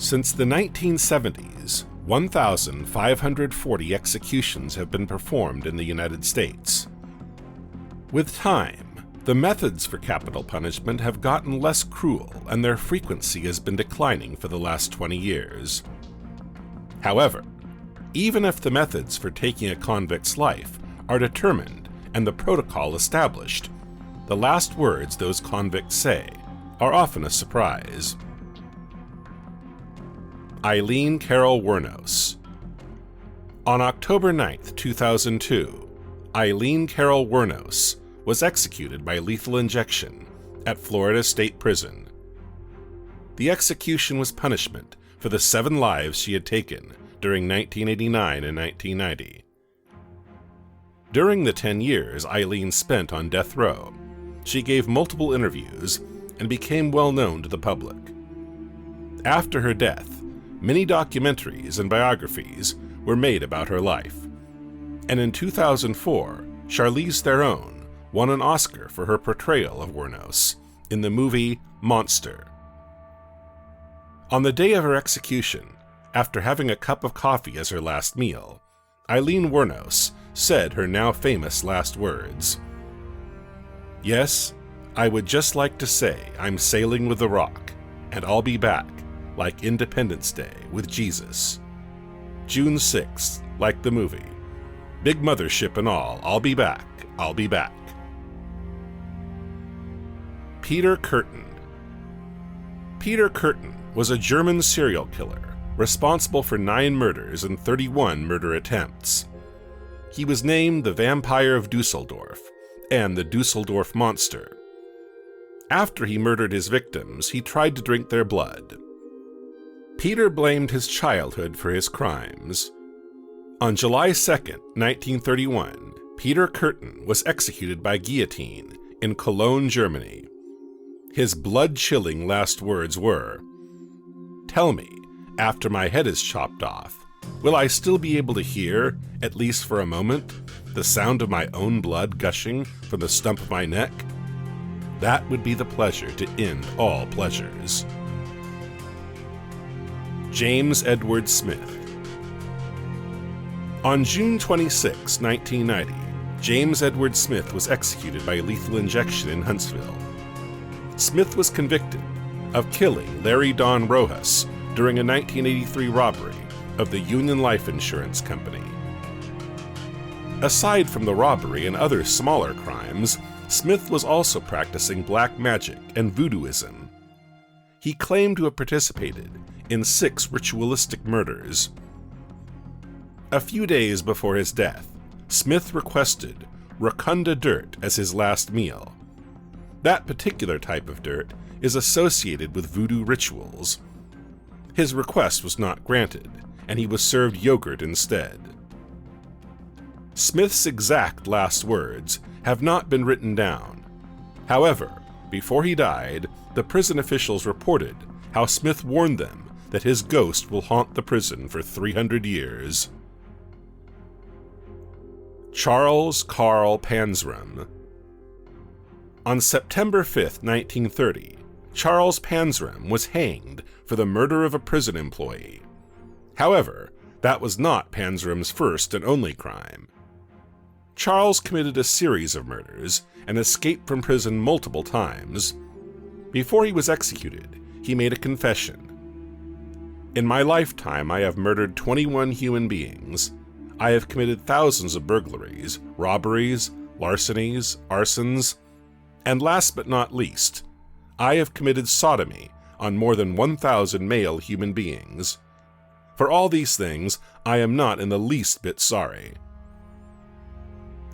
Since the 1970s, 1,540 executions have been performed in the United States. With time, the methods for capital punishment have gotten less cruel and their frequency has been declining for the last 20 years. However, even if the methods for taking a convict's life are determined and the protocol established, the last words those convicts say are often a surprise. Aileen Wuornos. On October 9, 2002, Aileen Wuornos was executed by lethal injection at Florida State Prison. The execution was punishment for the 7 lives she had taken during 1989 and 1990. During the 10 years Aileen spent on death row, she gave multiple interviews and became well known to the public. After her death, many documentaries and biographies were made about her life, and in 2004, Charlize Theron won an Oscar for her portrayal of Wuornos in the movie Monster. On the day of her execution, after having a cup of coffee as her last meal, Aileen Wuornos said her now famous last words. "Yes, I would just like to say I'm sailing with the rock, and I'll be back, like Independence Day with Jesus. June 6th, like the movie. Big mothership and all, I'll be back, I'll be back." Peter Kürten. Peter Kürten was a German serial killer responsible for 9 murders and 31 murder attempts. He was named the Vampire of Dusseldorf and the Dusseldorf Monster. After he murdered his victims, he tried to drink their blood. Peter blamed his childhood for his crimes. On July 2, 1931, Peter Kürten was executed by guillotine in Cologne, Germany. His blood-chilling last words were, "Tell me, after my head is chopped off, will I still be able to hear, at least for a moment, the sound of my own blood gushing from the stump of my neck? That would be the pleasure to end all pleasures." James Edward Smith. On June 26, 1990, James Edward Smith was executed by lethal injection in Huntsville. Smith was convicted of killing Larry Don Rojas during a 1983 robbery of the Union Life Insurance Company. Aside from the robbery and other smaller crimes, Smith was also practicing black magic and voodooism. He claimed to have participated in 6 ritualistic murders. A few days before his death, Smith requested Racunda dirt as his last meal. That particular type of dirt is associated with voodoo rituals. His request was not granted, and he was served yogurt instead. Smith's exact last words have not been written down. However, before he died, the prison officials reported how Smith warned them that his ghost will haunt the prison for 300 years. Charles Carl Panzer. On September 5, 1930, Charles Panzer was hanged for the murder of a prison employee. However, that was not Panzer's first and only crime. Charles committed a series of murders and escaped from prison multiple times. Before he was executed, he made a confession. "In my lifetime, I have murdered 21 human beings. I have committed thousands of burglaries, robberies, larcenies, arsons, and last but not least, I have committed sodomy on more than 1,000 male human beings. For all these things, I am not in the least bit sorry."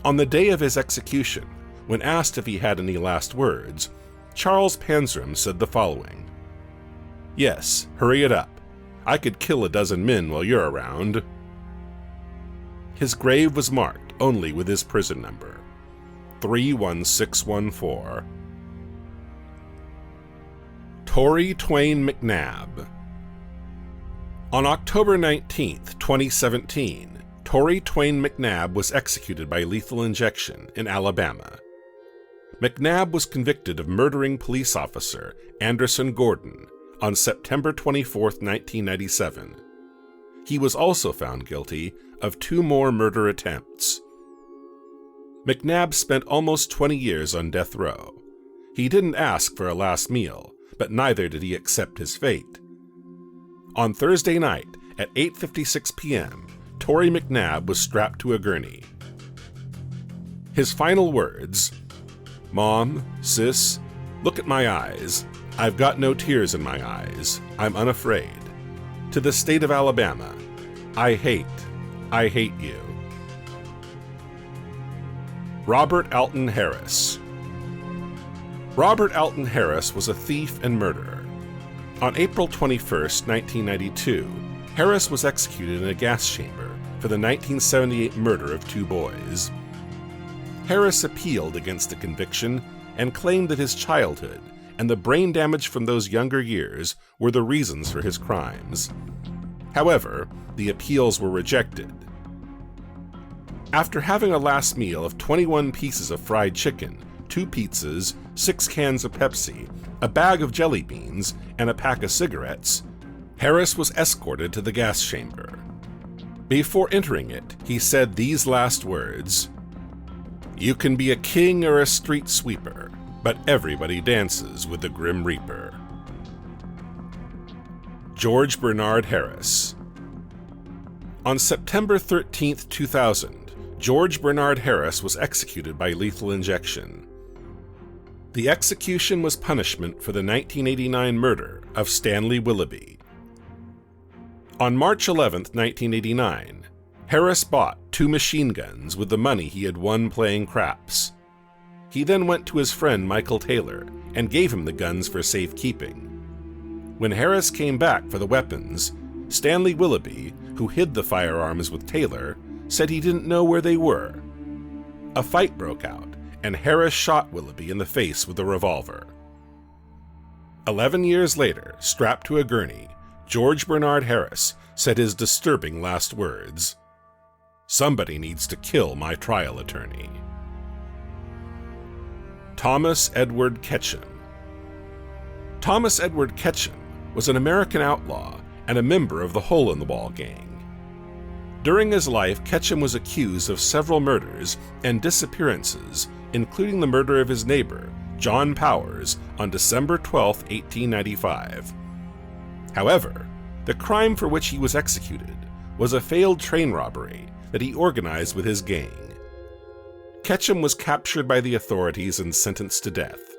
On the day of his execution, when asked if he had any last words, Charles Panzer said the following: "Yes, hurry it up. I could kill a dozen men while you're around." His grave was marked only with his prison number, 31614. Torrey Twain McNabb. On October 19, 2017, Torrey Twain McNabb was executed by lethal injection in Alabama. McNabb was convicted of murdering police officer Anderson Gordon on September 24, 1997. He was also found guilty of 2 more murder attempts. McNabb spent almost 20 years on death row. He didn't ask for a last meal, but neither did he accept his fate. On Thursday night at 8:56 p.m., Torrey McNabb was strapped to a gurney. His final words, "Mom, sis, look at my eyes. I've got no tears in my eyes. I'm unafraid. To the state of Alabama, I hate you." Robert Alton Harris. Robert Alton Harris was a thief and murderer. On April 21, 1992, Harris was executed in a gas chamber for the 1978 murder of 2 boys. Harris appealed against the conviction and claimed that his childhood and the brain damage from those younger years were the reasons for his crimes. However, the appeals were rejected. After having a last meal of 21 pieces of fried chicken, 2 pizzas, 6 cans of Pepsi, a bag of jelly beans, and a pack of cigarettes, Harris was escorted to the gas chamber. Before entering it, he said these last words, "You can be a king or a street sweeper, but everybody dances with the Grim Reaper." George Bernard Harris. On September 13, 2000, George Bernard Harris was executed by lethal injection. The execution was punishment for the 1989 murder of Stanley Willoughby. On March 11, 1989, Harris bought 2 machine guns with the money he had won playing craps. He then went to his friend Michael Taylor and gave him the guns for safekeeping. When Harris came back for the weapons, Stanley Willoughby, who hid the firearms with Taylor, said he didn't know where they were. A fight broke out, and Harris shot Willoughby in the face with a revolver. 11 years later, strapped to a gurney, George Bernard Harris said his disturbing last words, "Somebody needs to kill my trial attorney." Thomas Edward Ketchum. Thomas Edward Ketchum was an American outlaw and a member of the Hole-in-the-Wall gang. During his life, Ketchum was accused of several murders and disappearances, including the murder of his neighbor, John Powers, on December 12, 1895. However, the crime for which he was executed was a failed train robbery that he organized with his gang. Ketchum was captured by the authorities and sentenced to death.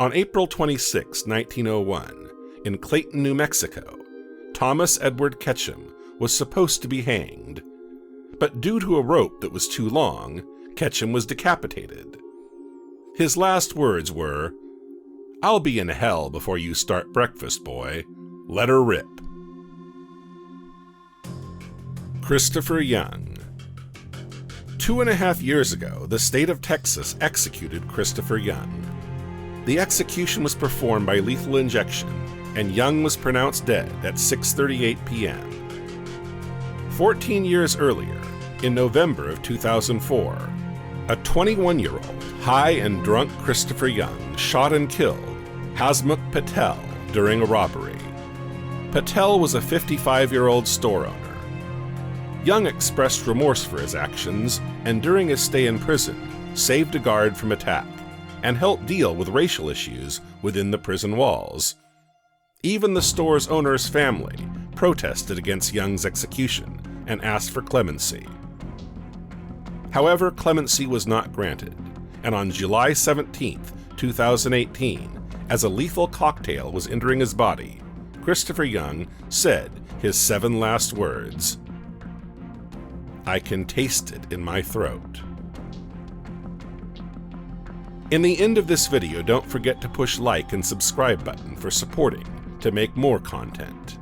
On April 26, 1901, in Clayton, New Mexico, Thomas Edward Ketchum was supposed to be hanged, but due to a rope that was too long, Ketchum was decapitated. His last words were, "I'll be in hell before you start breakfast, boy. Let her rip." Christopher Young. 2.5 years ago, the state of Texas executed Christopher Young. The execution was performed by lethal injection, and Young was pronounced dead at 6:38 p.m. 14 years earlier, in November of 2004, a 21-year-old high and drunk Christopher Young shot and killed Hasmukh Patel during a robbery. Patel was a 55-year-old store owner. Young expressed remorse for his actions, and during his stay in prison, saved a guard from attack and helped deal with racial issues within the prison walls. Even the store's owner's family protested against Young's execution and asked for clemency. However, clemency was not granted, and on July 17, 2018, as a lethal cocktail was entering his body, Christopher Young said his 7 last words, "I can taste it in my throat." In the end of this video, don't forget to push like and subscribe button for supporting to make more content.